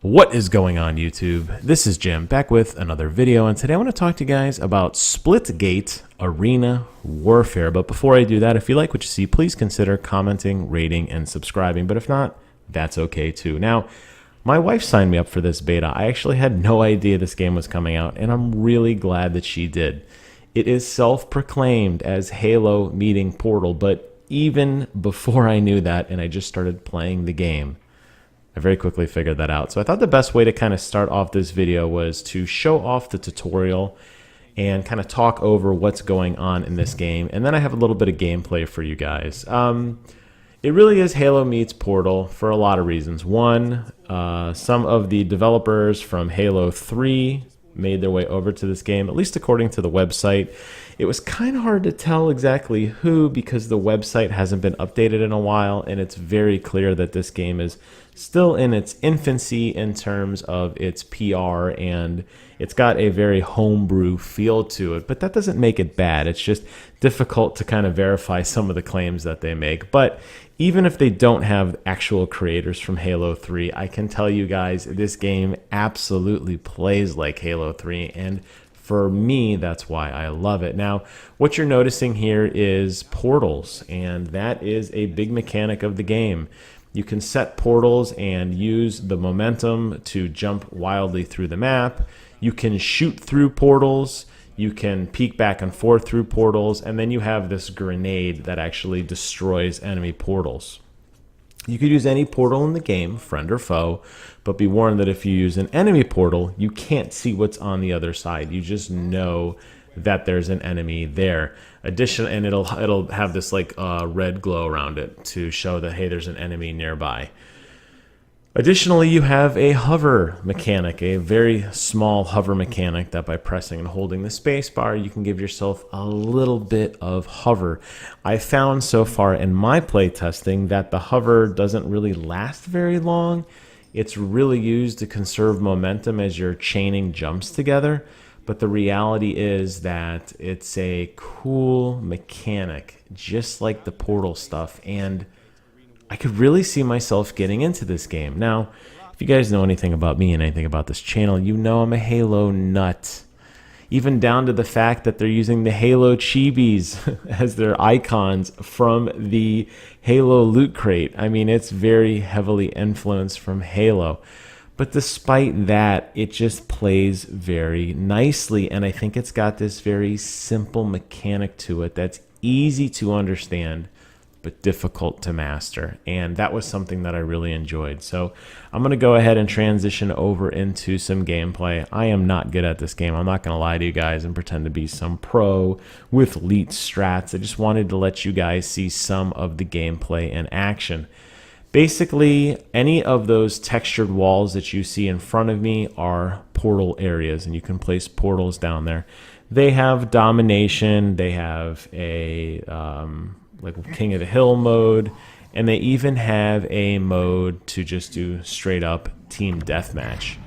What is going on, YouTube? This is Jim back with another video, and today I want to talk to you guys about Splitgate Arena Warfare. But before I do that, if you like what you see, please consider commenting, rating, and subscribing. But if not, that's okay too. Now, my wife signed me up for this beta. I actually had no idea this game was coming out, and I'm really glad that she did. It is self-proclaimed as Halo meeting Portal, but even before I knew that and I just started playing the game, I very quickly figured that out. So I thought the best way to kind of start off this video was to show off the tutorial and kind of talk over what's going on in this game. And then I have a little bit of gameplay for you guys. It really is Halo meets Portal for a lot of reasons. One, some of the developers from Halo 3 made their way over to this game, at least according to the website. It was kind of hard to tell exactly who because the website hasn't been updated in a while, and it's very clear that this game is still in its infancy in terms of its PR, and it's got a very homebrew feel to it, but that doesn't make it bad. It's just difficult to kind of verify some of the claims that they make. But even if they don't have actual creators from Halo 3, I can tell you guys this game absolutely plays like Halo 3, and for me, that's why I love it. Now, what you're noticing here is portals, and that is a big mechanic of the game. You can set portals and use the momentum to jump wildly through the map. You can shoot through portals. You can peek back and forth through portals, and then you have this grenade that actually destroys enemy portals. You could use any portal in the game, friend or foe, but be warned that if you use an enemy portal, you can't see what's on the other side. You just know that there's an enemy there. And it'll have this like red glow around it to show that, hey, there's an enemy nearby. Additionally, you have a hover mechanic, a very small hover mechanic that by pressing and holding the space bar, you can give yourself a little bit of hover. I found so far in my play testing that the hover doesn't really last very long. It's really used to conserve momentum as you're chaining jumps together. But the reality is that it's a cool mechanic, just like the portal stuff, and I could really see myself getting into this game. Now, if you guys know anything about me and anything about this channel, you know I'm a Halo nut. Even down to the fact that they're using the Halo chibis as their icons from the Halo loot crate. I mean, it's very heavily influenced from Halo. But despite that, it just plays very nicely, and I think it's got this very simple mechanic to it that's easy to understand but difficult to master, and that was something that I really enjoyed. So I'm going to go ahead and transition over into some gameplay. I am not good at this game. I'm not going to lie to you guys and pretend to be some pro with elite strats. I just wanted to let you guys see some of the gameplay in action. Basically, any of those textured walls that you see in front of me are portal areas, and you can place portals down there. They have domination, they have a like King of the Hill mode, and they even have a mode to just do straight up team deathmatch.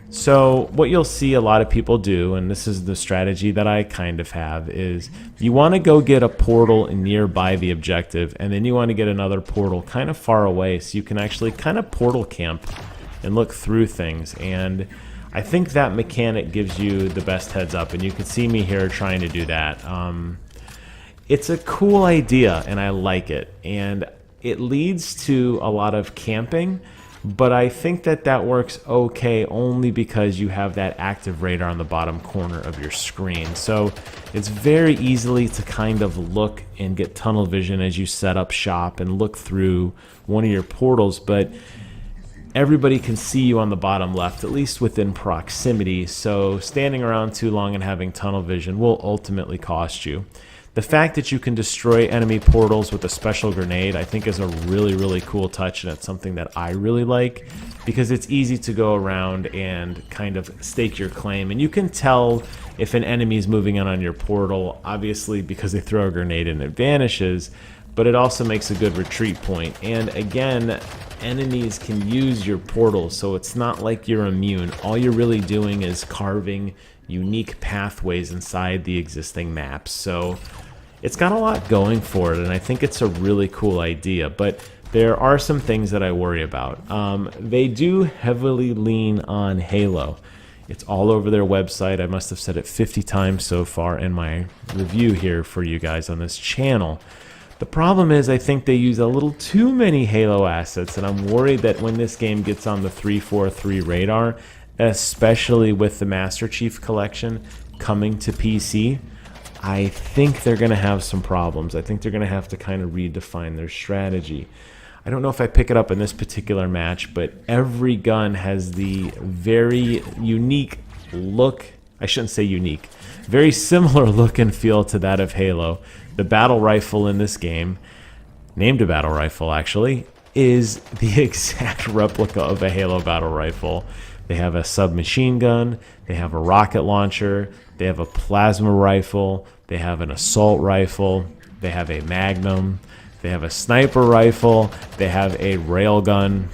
So what you'll see a lot of people do, and this is the strategy that I kind of have, is you want to go get a portal nearby the objective, and then you want to get another portal kind of far away so you can actually kind of portal camp and look through things. And I think that mechanic gives you the best heads up, and you can see me here trying to do that. It's a cool idea, and I like it, and it leads to a lot of camping, but I think that that works okay only because you have that active radar on the bottom corner of your screen. So it's very easily to kind of look and get tunnel vision as you set up shop and look through one of your portals, but everybody can see you on the bottom left, at least within proximity, so standing around too long and having tunnel vision will ultimately cost you. The fact that you can destroy enemy portals with a special grenade, I think, is a really, really cool touch, and it's something that I really like because it's easy to go around and kind of stake your claim. And you can tell if an enemy is moving in on your portal, obviously because they throw a grenade and it vanishes, but it also makes a good retreat point. And again, enemies can use your portals, so it's not like you're immune. All you're really doing is carving unique pathways inside the existing maps. So it's got a lot going for it, and I think it's a really cool idea, but there are some things that I worry about. They do heavily lean on Halo. It's all over their website. I must have said it 50 times so far in my review here for you guys on this channel. The problem is I think they use a little too many Halo assets, and I'm worried that when this game gets on the 343 radar, especially with the Master Chief Collection coming to PC, I think they're going to have some problems. I think they're going to have to kind of redefine their strategy. I don't know if I pick it up in this particular match, but every gun has the very unique look. I shouldn't say unique. Very similar look and feel to that of Halo. The battle rifle in this game, named a battle rifle actually, is the exact replica of a Halo battle rifle. They have a submachine gun, they have a rocket launcher, they have a plasma rifle, they have an assault rifle, they have a magnum, they have a sniper rifle, they have a railgun.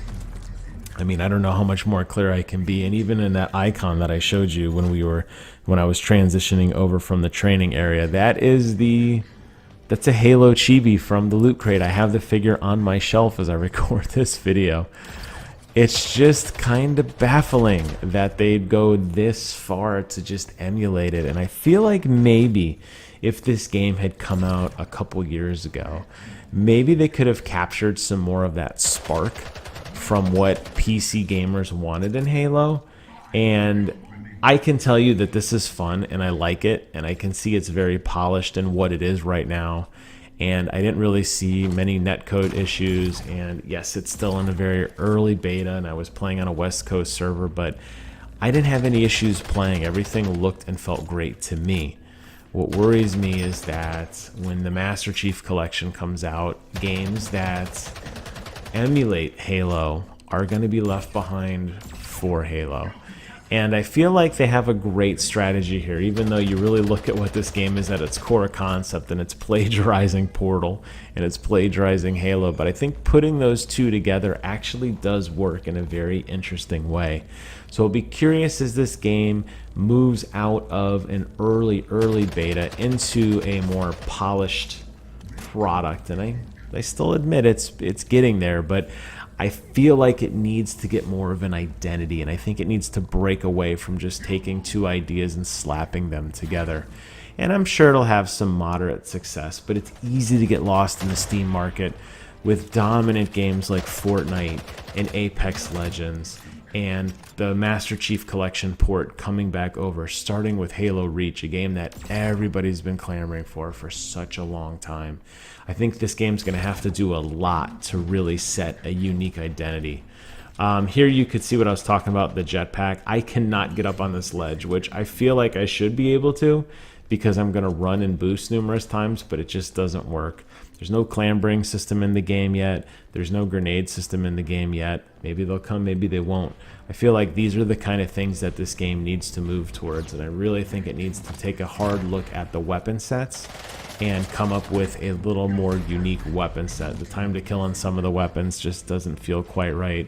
I mean, I don't know how much more clear I can be. And even in that icon that I showed you when I was transitioning over from the training area, that's a Halo chibi from the Loot Crate. I have the figure on my shelf as I record this video. It's just kind of baffling that they'd go this far to just emulate it. And I feel like maybe if this game had come out a couple years ago, maybe they could have captured some more of that spark from what PC gamers wanted in Halo. And I can tell you that this is fun and I like it, and I can see it's very polished in what it is right now. And I didn't really see many netcode issues, and yes, it's still in a very early beta, and I was playing on a West Coast server, but I didn't have any issues playing. Everything looked and felt great to me. What worries me is that when the Master Chief Collection comes out, games that emulate Halo are going to be left behind for Halo. And I feel like they have a great strategy here, even though you really look at what this game is at its core concept, and it's plagiarizing Portal and it's plagiarizing Halo. But I think putting those two together actually does work in a very interesting way. So I'll be curious as this game moves out of an early beta into a more polished product. And I still admit it's getting there, but I feel like it needs to get more of an identity, and I think it needs to break away from just taking two ideas and slapping them together. And I'm sure it'll have some moderate success, but it's easy to get lost in the Steam market with dominant games like Fortnite and Apex Legends and the Master Chief Collection port coming back over, starting with Halo Reach, a game that everybody's been clamoring for such a long time. I think this game's going to have to do a lot to really set a unique identity. Here you could see what I was talking about, the jetpack. I cannot get up on this ledge, which I feel like I should be able to because I'm going to run and boost numerous times, but it just doesn't work. There's no clambering system in the game yet. There's no grenade system in the game yet. Maybe they'll come, maybe they won't. I feel like these are the kind of things that this game needs to move towards, and I really think it needs to take a hard look at the weapon sets and come up with a little more unique weapon set. The time to kill on some of the weapons just doesn't feel quite right.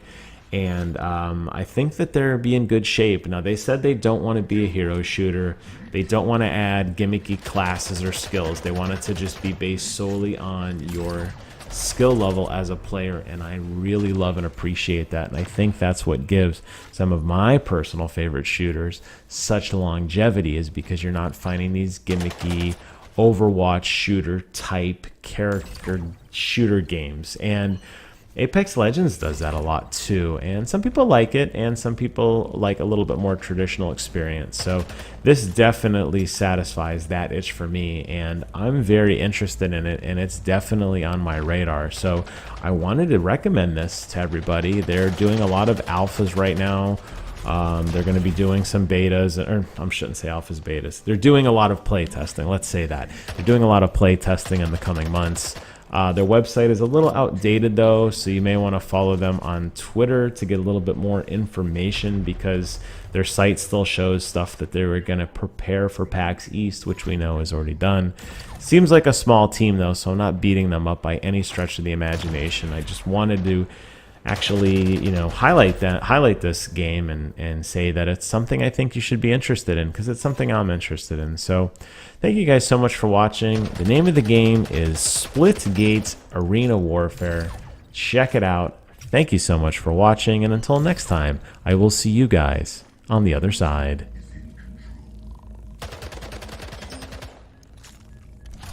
And I think that they're in good shape. Now, they said they don't want to be a hero shooter. They don't want to add gimmicky classes or skills. They want it to just be based solely on your skill level as a player, and I really love and appreciate that. And I think that's what gives some of my personal favorite shooters such longevity, is because you're not finding these gimmicky Overwatch shooter type character shooter games. And Apex Legends does that a lot too, and some people like it and some people like a little bit more traditional experience. So this definitely satisfies that itch for me, and I'm very interested in it, and it's definitely on my radar. So I wanted to recommend this to everybody. They're doing a lot of alphas right now. They're going to be doing some betas, or I shouldn't say alphas, betas. They're doing a lot of play testing. Let's say that. They're doing a lot of play testing in the coming months. Their website is a little outdated though, so you may want to follow them on Twitter to get a little bit more information, because their site still shows stuff that they were going to prepare for PAX East, which we know is already done. Seems like a small team though, so I'm not beating them up by any stretch of the imagination. I just wanted to actually, you know, highlight this game and say that it's something I think you should be interested in, because it's something I'm interested in. So thank you guys so much for watching. The name of the game is Splitgate Arena Warfare. Check it out. Thank you so much for watching, and until next time, I will see you guys on the other side.